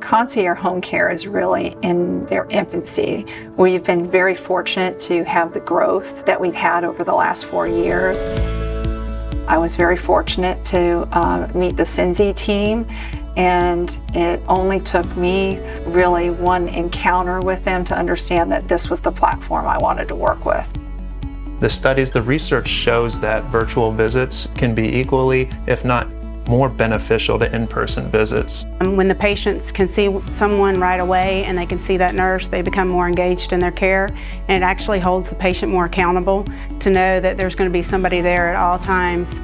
Concierge home care is really in their infancy. We've been very fortunate to have the growth that we've had over the last 4 years. I was very fortunate to meet the Synzi team, and it only took me really one encounter with them to understand that this was the platform I wanted to work with. The studies, the research shows that virtual visits can be equally, if not more beneficial to in-person visits. When the patients can see someone right away and they can see that nurse, they become more engaged in their care, and it actually holds the patient more accountable to know that there's going to be somebody there at all times.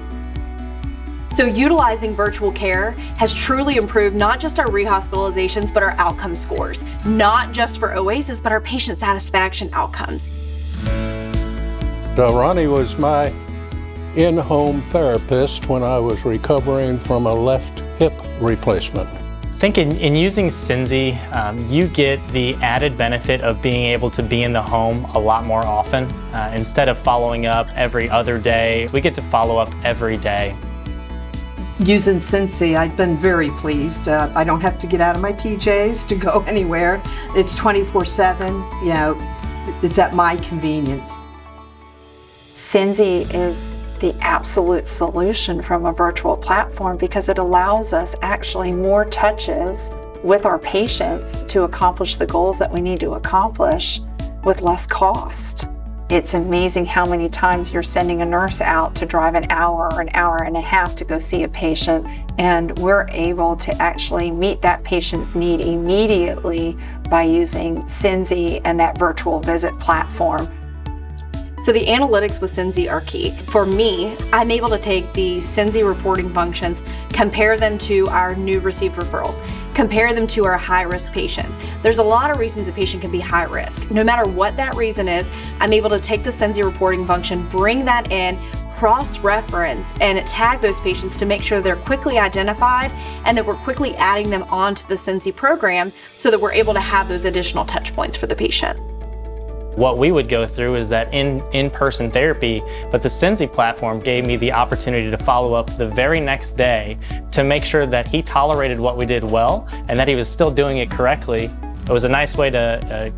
So utilizing virtual care has truly improved not just our rehospitalizations, but our outcome scores. Not just for OASIS, but our patient satisfaction outcomes. Ronnie was my in-home therapist when I was recovering from a left hip replacement. I think in using Synzi, you get the added benefit of being able to be in the home a lot more often. Instead of following up every other day, we get to follow up every day. Using Synzi, I've been very pleased. I don't have to get out of my PJs to go anywhere. It's 24/7, it's at my convenience. Synzi is the absolute solution from a virtual platform because it allows us actually more touches with our patients to accomplish the goals that we need to accomplish with less cost. It's amazing how many times you're sending a nurse out to drive an hour or an hour and a half to go see a patient, and we're able to actually meet that patient's need immediately by using Synzi and that virtual visit platform. So the analytics with Synzi are key. For me, I'm able to take the Synzi reporting functions, compare them to our new received referrals, compare them to our high-risk patients. There's a lot of reasons a patient can be high risk. No matter what that reason is, I'm able to take the Synzi reporting function, bring that in, cross-reference, and tag those patients to make sure they're quickly identified and that we're quickly adding them onto the Synzi program so that we're able to have those additional touch points for the patient. What we would go through is that in-person therapy, but the Synzi platform gave me the opportunity to follow up the very next day to make sure that he tolerated what we did well and that he was still doing it correctly. It was a nice way to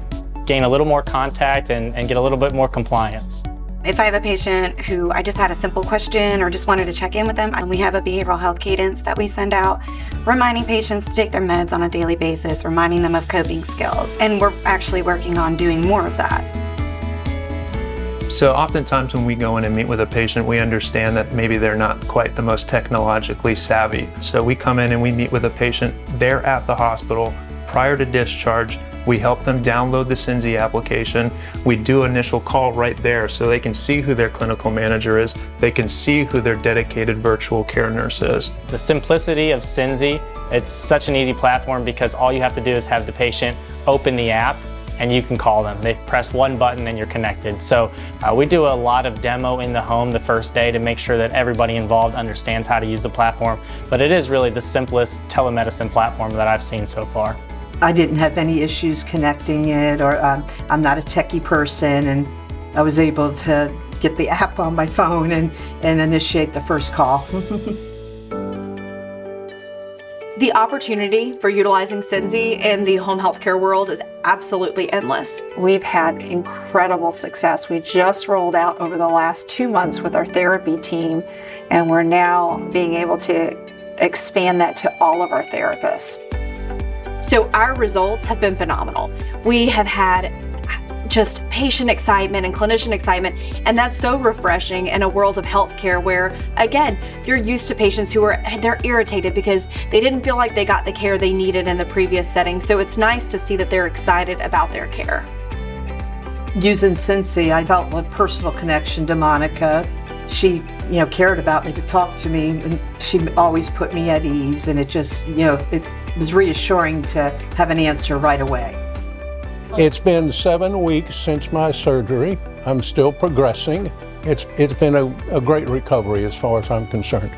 gain a little more contact and get a little bit more compliance. If I have a patient who I just had a simple question or just wanted to check in with them, and we have a behavioral health cadence that we send out, reminding patients to take their meds on a daily basis, reminding them of coping skills. And we're actually working on doing more of that. So oftentimes when we go in and meet with a patient, we understand that maybe they're not quite the most technologically savvy. So we come in and we meet with a patient, they're at the hospital prior to discharge. We help them download the Synzi application. We do initial call right there so they can see who their clinical manager is. They can see who their dedicated virtual care nurse is. The simplicity of Synzi, it's such an easy platform because all you have to do is have the patient open the app and you can call them. They press one button and you're connected. So we do a lot of demo in the home the first day to make sure that everybody involved understands how to use the platform. But it is really the simplest telemedicine platform that I've seen so far. I didn't have any issues connecting it, or I'm not a techie person, and I was able to get the app on my phone and initiate the first call. The opportunity for utilizing Synzi in the home healthcare world is absolutely endless. We've had incredible success. We just rolled out over the last 2 months with our therapy team, and we're now being able to expand that to all of our therapists. So our results have been phenomenal. We have had just patient excitement and clinician excitement, and that's so refreshing in a world of healthcare where, again, you're used to patients who they're irritated because they didn't feel like they got the care they needed in the previous setting. So it's nice to see that they're excited about their care. Using Synzi, I felt a personal connection to Monica. She, cared about me, to talk to me, and she always put me at ease, and it just, it was reassuring to have an answer right away. It's been 7 weeks since my surgery. I'm still progressing. It's been a great recovery as far as I'm concerned.